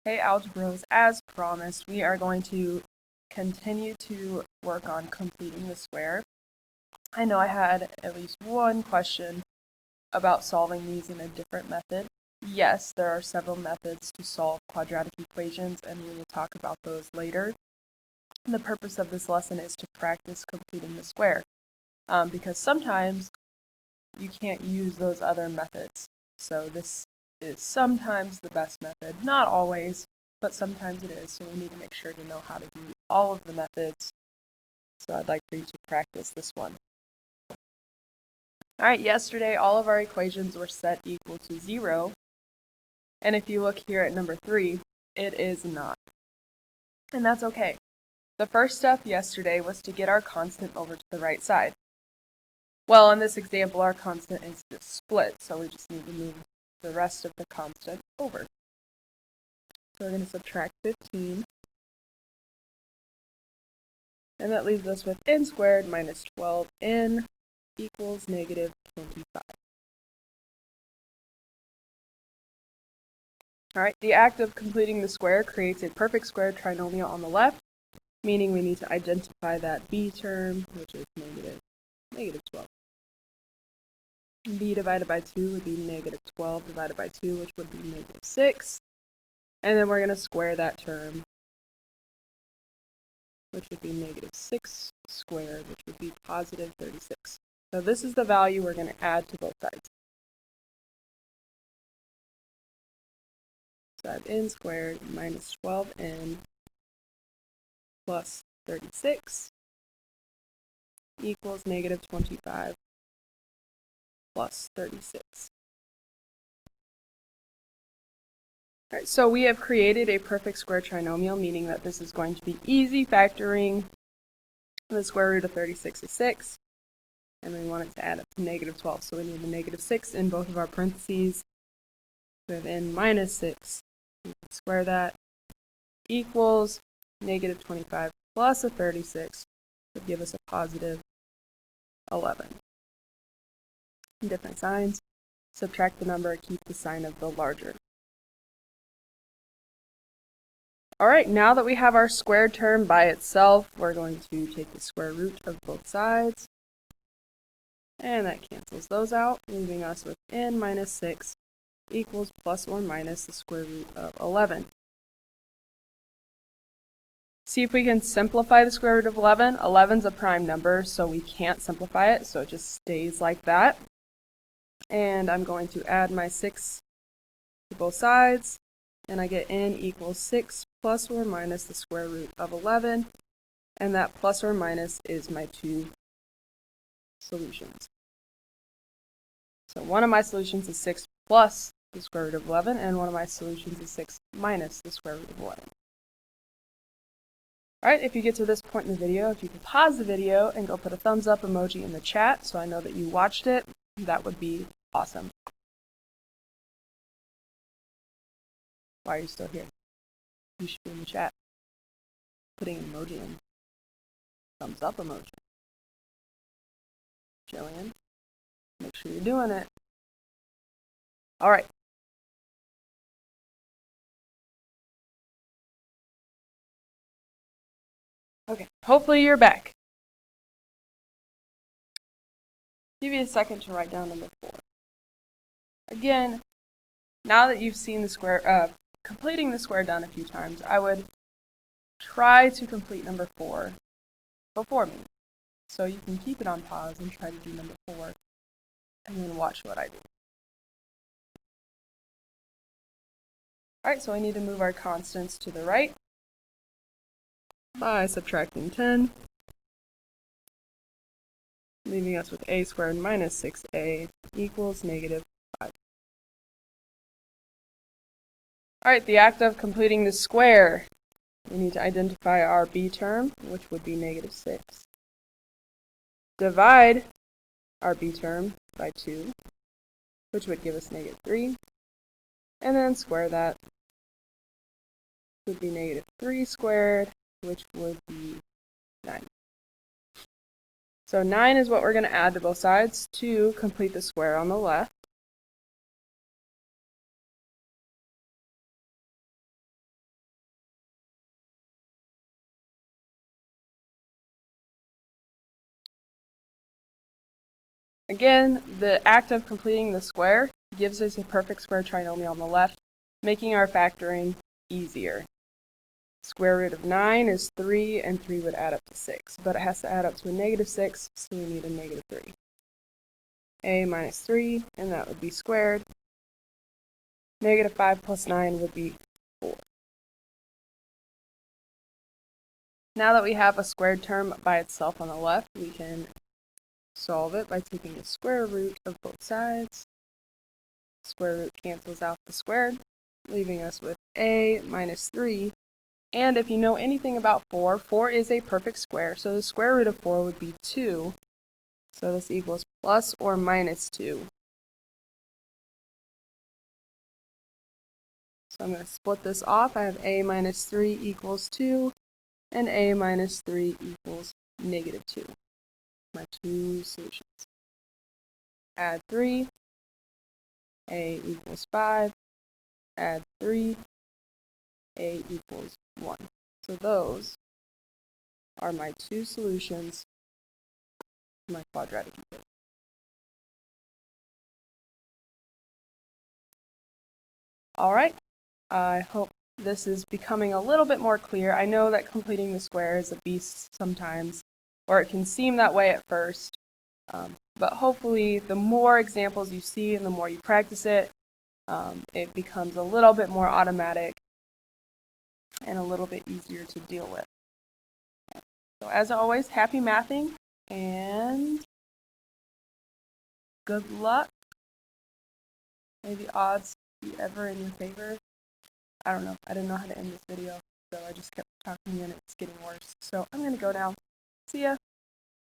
Hey Algebros, as promised, we are going to continue to work on completing the square. I know I had at least one question about solving these in a different method. Yes, there are several methods to solve quadratic equations, and we will talk about those later. And the purpose of this lesson is to practice completing the square, because sometimes you can't use those other methods. So this is sometimes the best method, not always, but sometimes it is, so we need to make sure to know how to do all of the methods. So I'd like for you to practice this one. All right, yesterday all of our equations were set equal to 0, and if you look here at number 3, it is not. And that's okay. The first step yesterday was to get our constant over to the right side. Well, in this example, our constant is just split, so we just need to move the rest of the constant over. So we're going to subtract 15. And that leaves us with n squared minus 12n equals negative 25. All right, the act of completing the square creates a perfect square trinomial on the left, meaning we need to identify that b term, which is negative 12. b divided by 2 would be negative 12 divided by 2, which would be negative 6. And then we're going to square that term, which would be negative 6 squared, which would be positive 36. So this is the value we're going to add to both sides. So I have n squared minus 12n plus 36 equals negative 25 plus 36. All right, so we have created a perfect square trinomial, meaning that this is going to be easy factoring. The square root of 36 is 6, and we want it to add up to negative 12, so we need the negative 6 in both of our parentheses. We have n minus 6, we can square that, equals negative 25 plus a 36 would give us a positive 11. Different signs, subtract the number, keep the sign of the larger. All right, now that we have our squared term by itself, we're going to take the square root of both sides, and that cancels those out, leaving us with n minus 6 equals plus or minus the square root of 11. See if we can simplify the square root of 11. 11's a prime number, so we can't simplify it, so it just stays like that. And I'm going to add my 6 to both sides, and I get n equals 6 plus or minus the square root of 11, and that plus or minus is my two solutions. So one of my solutions is 6 plus the square root of 11, and one of my solutions is 6 minus the square root of 11. All right, if you get to this point in the video, if you could pause the video and go put a thumbs up emoji in the chat so I know that you watched it, that would be awesome. Why are you still here? You should be in the chat, putting an emoji in. Thumbs up emoji. Jillian, make sure you're doing it. All right. Okay, hopefully you're back. Give you a second to write down number 4. Again, now that you've seen the square, completing the square done a few times, I would try to complete number 4 before me. So you can keep it on pause and try to do number 4, and then watch what I do. All right, so I need to move our constants to the right by subtracting 10, leaving us with a squared minus 6a equals negative 5. All right, the act of completing the square. We need to identify our b term, which would be negative 6. Divide our b term by 2, which would give us negative 3. And then square that, would be negative 3 squared, which would be 9. So 9 is what we're going to add to both sides to complete the square on the left. Again, the act of completing the square gives us a perfect square trinomial on the left, making our factoring easier. Square root of 9 is 3, and 3 would add up to 6, but it has to add up to a -6, so we need a -3. A minus 3, and that would be squared. -5 plus 9 would be 4. Now that we have a squared term by itself on the left, we can solve it by taking the square root of both sides. Square root cancels out the squared, leaving us with a minus 3. And if you know anything about 4, 4 is a perfect square, so the square root of 4 would be 2. So this equals plus or minus 2. So I'm going to split this off. I have a minus 3 equals 2, and a minus 3 equals -2. My two solutions. Add 3, a equals 5, add 3, a equals 1. So those are my two solutions to my quadratic equation. All right, I hope this is becoming a little bit more clear. I know that completing the square is a beast sometimes, or it can seem that way at first, but hopefully the more examples you see and the more you practice it, it becomes a little bit more automatic and a little bit easier to deal with. So as always, happy mathing and good luck. May the odds be ever in your favor. I don't know. I didn't know how to end this video, so I just kept talking and it's getting worse. So I'm going to go now. See ya.